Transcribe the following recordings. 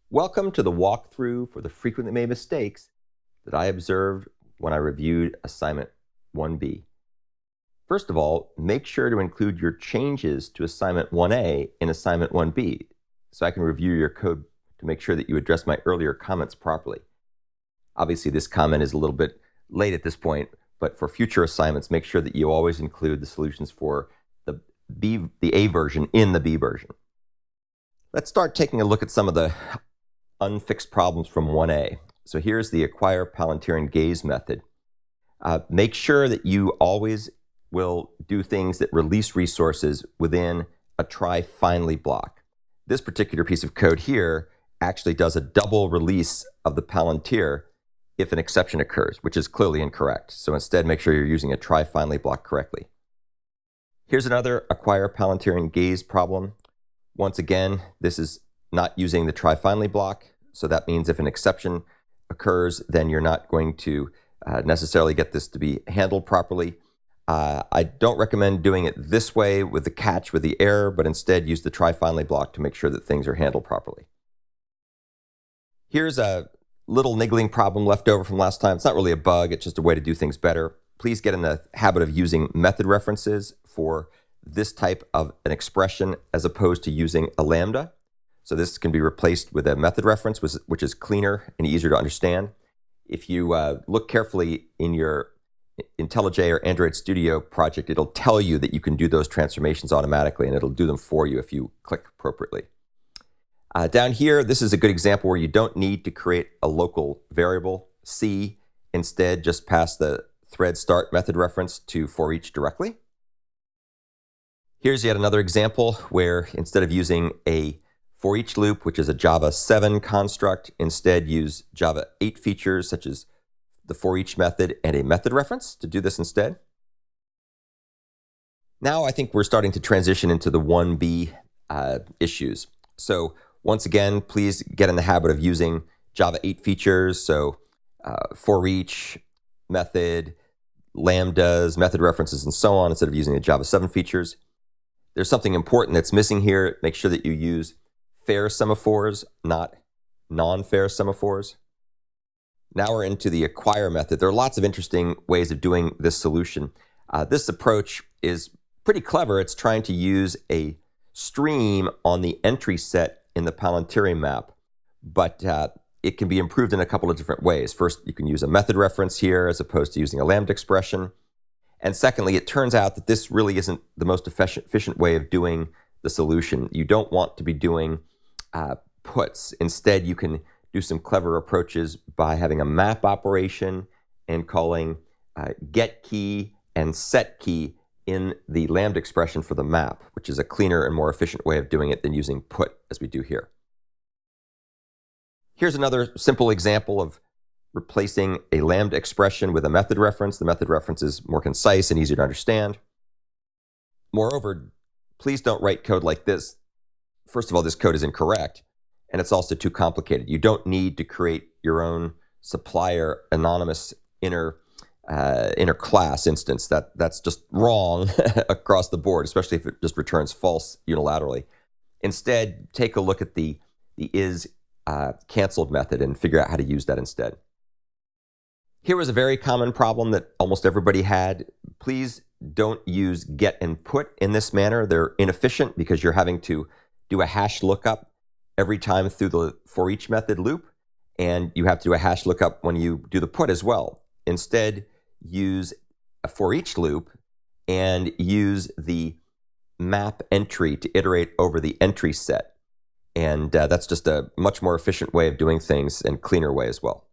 Welcome to the walkthrough for the frequently made mistakes that I observed when I reviewed assignment 1B. First of all, make sure to include your changes to assignment 1A in assignment 1B so I can review your code to make sure that you address my earlier comments properly. Obviously, this comment is a little bit late at this point, but for future assignments, make sure that you always include the solutions for the A version in the B version. Let's start taking a look at some of the unfixed problems from 1A. So here's the acquire Palantir and gaze method. Make sure that you always will do things that release resources within a try finally block. This particular piece of code here actually does a double release of the Palantir if an exception occurs, which is clearly incorrect. So instead, make sure you're using a try finally block correctly. Here's another acquire Palantir and gaze problem. Once again, this is not using the try finally block. So that means if an exception occurs, then you're not going to necessarily get this to be handled properly. I don't recommend doing it this way with the catch with the error, but instead use the try finally block to make sure that things are handled properly. Here's a little niggling problem left over from last time. It's not really a bug, it's just a way to do things better. Please get in the habit of using method references for this type of an expression as opposed to using a lambda. So this can be replaced with a method reference, which is cleaner and easier to understand. If you look carefully in your IntelliJ or Android Studio project, it'll tell you that you can do those transformations automatically, and it'll do them for you if you click appropriately. Down here, this is a good example where you don't need to create a local variable, C. Instead, just pass the thread start method reference to for each directly. Here's yet another example where instead of using a for each loop, which is a Java 7 construct, instead use Java 8 features such as the for each method and a method reference to do this instead. Now I think we're starting to transition into the 1B issues. So once again, please get in the habit of using Java 8 features. So for each, method, lambdas, method references, and so on, instead of using the Java 7 features. There's something important that's missing here. Make sure that you use fair semaphores, not non-fair semaphores. Now we're into the acquire method. There are lots of interesting ways of doing this solution. This approach is pretty clever. It's trying to use a stream on the entry set in the Palantir map, but it can be improved in a couple of different ways. First, you can use a method reference here as opposed to using a lambda expression. And secondly, it turns out that this really isn't the most efficient way of doing the solution. You don't want to be doing puts. Instead, you can do some clever approaches by having a map operation and calling get key and set key in the lambda expression for the map, which is a cleaner and more efficient way of doing it than using put as we do here. Here's another simple example of replacing a lambda expression with a method reference. The method reference is more concise and easier to understand. Moreover, please don't write code like this. First of all, this code is incorrect, and it's also too complicated. You don't need to create your own supplier anonymous inner class instance. That's just wrong across the board, especially if it just returns false unilaterally. Instead, take a look at the is canceled method and figure out how to use that instead. Here was a very common problem that almost everybody had. Please don't use get and put in this manner. They're inefficient because you're having to do a hash lookup every time through the for each method loop, and you have to do a hash lookup when you do the put as well. Instead, use a for each loop and use the map entry to iterate over the entry set. And that's just a much more efficient way of doing things and cleaner way as well.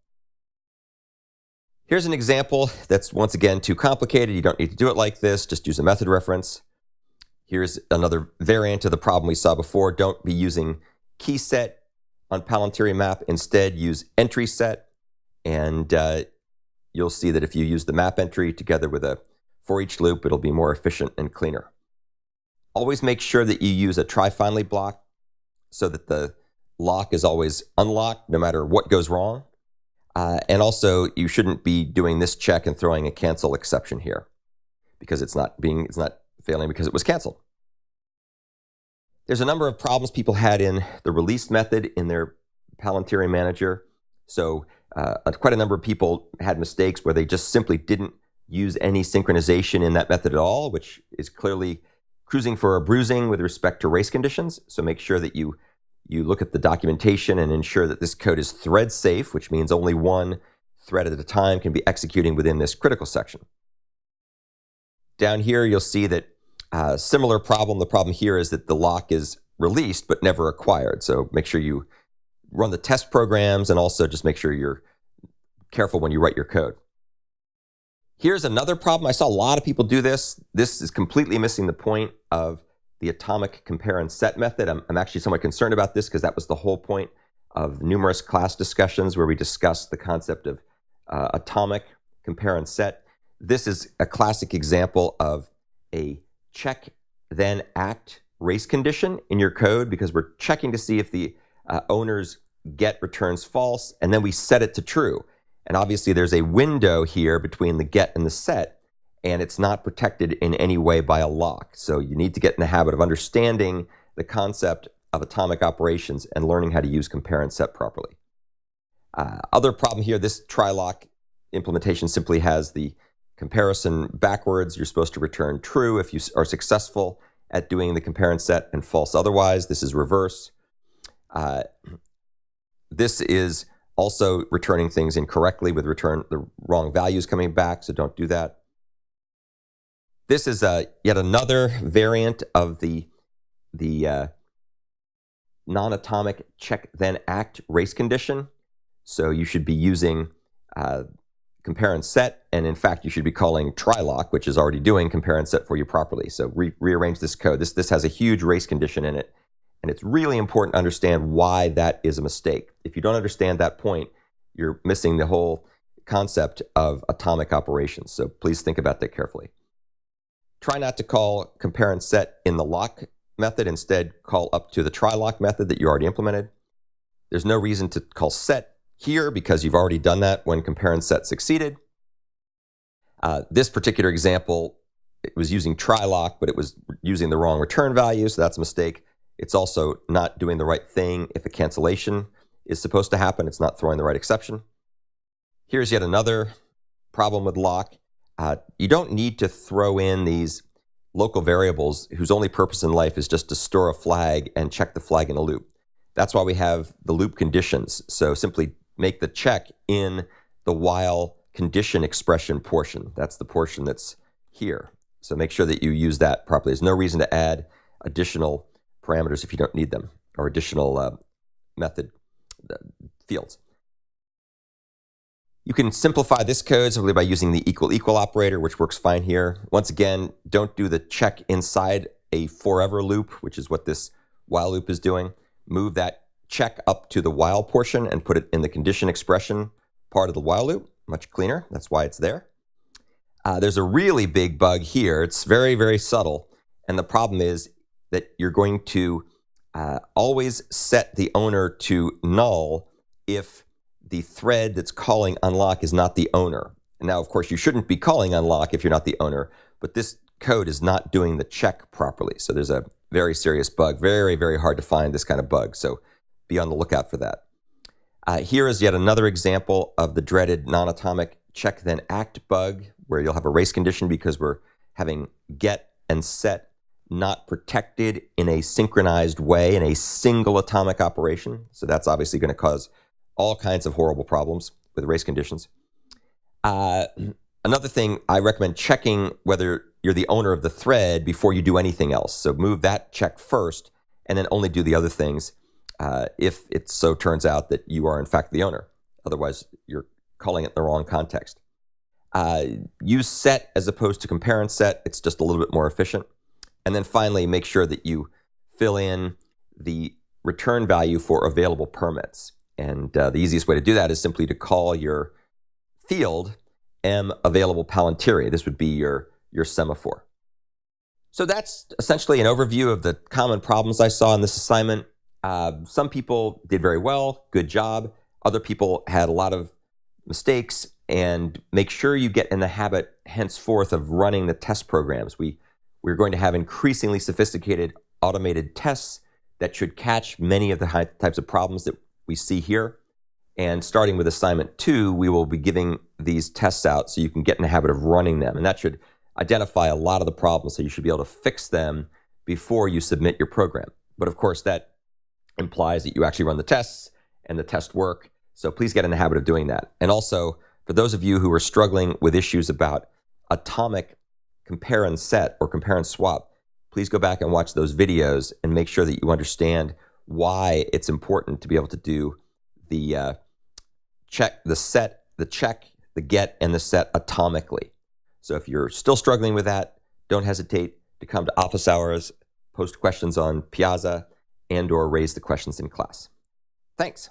Here's an example that's once again too complicated. You don't need to do it like this. Just use a method reference. Here's another variant of the problem we saw before. Don't be using key set on Palantir map. Instead, use entry set. And you'll see that if you use the map entry together with a for each loop, it'll be more efficient and cleaner. Always make sure that you use a try finally block so that the lock is always unlocked no matter what goes wrong. And also, you shouldn't be doing this check and throwing a cancel exception here because it's not failing because it was canceled. There's a number of problems people had in the release method in their Palantir manager. So quite a number of people had mistakes where they just simply didn't use any synchronization in that method at all, which is clearly cruising for a bruising with respect to race conditions. So make sure that you look at the documentation and ensure that this code is thread safe, which means only one thread at a time can be executing within this critical section. Down here, you'll see that similar problem. The problem here is that the lock is released but never acquired. So make sure you run the test programs and also just make sure you're careful when you write your code. Here's another problem. I saw a lot of people do this. This is completely missing the point of the atomic compare and set method. I'm actually somewhat concerned about this because that was the whole point of numerous class discussions where we discussed the concept of atomic compare and set. This is a classic example of a check then act race condition in your code because we're checking to see if the owner's get returns false, and then we set it to true. And obviously there's a window here between the get and the set, and it's not protected in any way by a lock. So you need to get in the habit of understanding the concept of atomic operations and learning how to use compare and set properly. Other problem here, this TryLock implementation simply has the comparison backwards. You're supposed to return true if you are successful at doing the compare and set and false otherwise. This is reverse. This is also returning things incorrectly with the wrong values coming back, so don't do that. This is yet another variant of the non-atomic check then act race condition. So you should be using compare and set, and in fact you should be calling TryLock, which is already doing compare and set for you properly. So rearrange this code. This has a huge race condition in it, and it's really important to understand why that is a mistake. If you don't understand that point, you're missing the whole concept of atomic operations. So please think about that carefully. Try not to call compare and set in the lock method. Instead, call up to the TryLock method that you already implemented. There's no reason to call set here because you've already done that when compare and set succeeded. This particular example, it was using TryLock, but it was using the wrong return value, so that's a mistake. It's also not doing the right thing if a cancellation is supposed to happen. It's not throwing the right exception. Here's yet another problem with lock. You don't need to throw in these local variables whose only purpose in life is just to store a flag and check the flag in a loop. That's why we have the loop conditions. So simply make the check in the while condition expression portion. That's the portion that's here. So make sure that you use that properly. There's no reason to add additional parameters if you don't need them, or additional method fields. You can simplify this code simply by using the equal operator, which works fine here. Once again, don't do the check inside a forever loop, which is what this while loop is doing. Move that check up to the while portion and put it in the condition expression part of the while loop. Much cleaner. That's why it's there. There's a really big bug here. It's very, very subtle. And the problem is that you're going to always set the owner to null if the thread that's calling unlock is not the owner. And now, of course, you shouldn't be calling unlock if you're not the owner, but this code is not doing the check properly. So there's a very serious bug. Very, very hard to find this kind of bug. So be on the lookout for that. Here is yet another example of the dreaded non-atomic check then act bug, where you'll have a race condition because we're having get and set not protected in a synchronized way in a single atomic operation. So that's obviously going to cause all kinds of horrible problems with race conditions. Another thing, I recommend checking whether you're the owner of the thread before you do anything else. So move that check first and then only do the other things if it so turns out that you are in fact the owner. Otherwise, you're calling it in the wrong context. Use set as opposed to compare and set. It's just a little bit more efficient. And then finally, make sure that you fill in the return value for available permits. And the easiest way to do that is simply to call your field available Palantir. This would be your semaphore. So that's essentially an overview of the common problems I saw in this assignment. Some people did very well, good job. Other people had a lot of mistakes, and make sure you get in the habit henceforth of running the test programs. We're going to have increasingly sophisticated automated tests that should catch many of the types of problems that we see here. And starting with assignment 2, we will be giving these tests out so you can get in the habit of running them. And that should identify a lot of the problems, so you should be able to fix them before you submit your program. But of course, that implies that you actually run the tests and the tests work. So please get in the habit of doing that. And also, for those of you who are struggling with issues about atomic compare and set or compare and swap, please go back and watch those videos and make sure that you understand why it's important to be able to do the check, the set, the check, the get, and the set atomically. So if you're still struggling with that, don't hesitate to come to office hours, post questions on Piazza, and/or raise the questions in class. Thanks.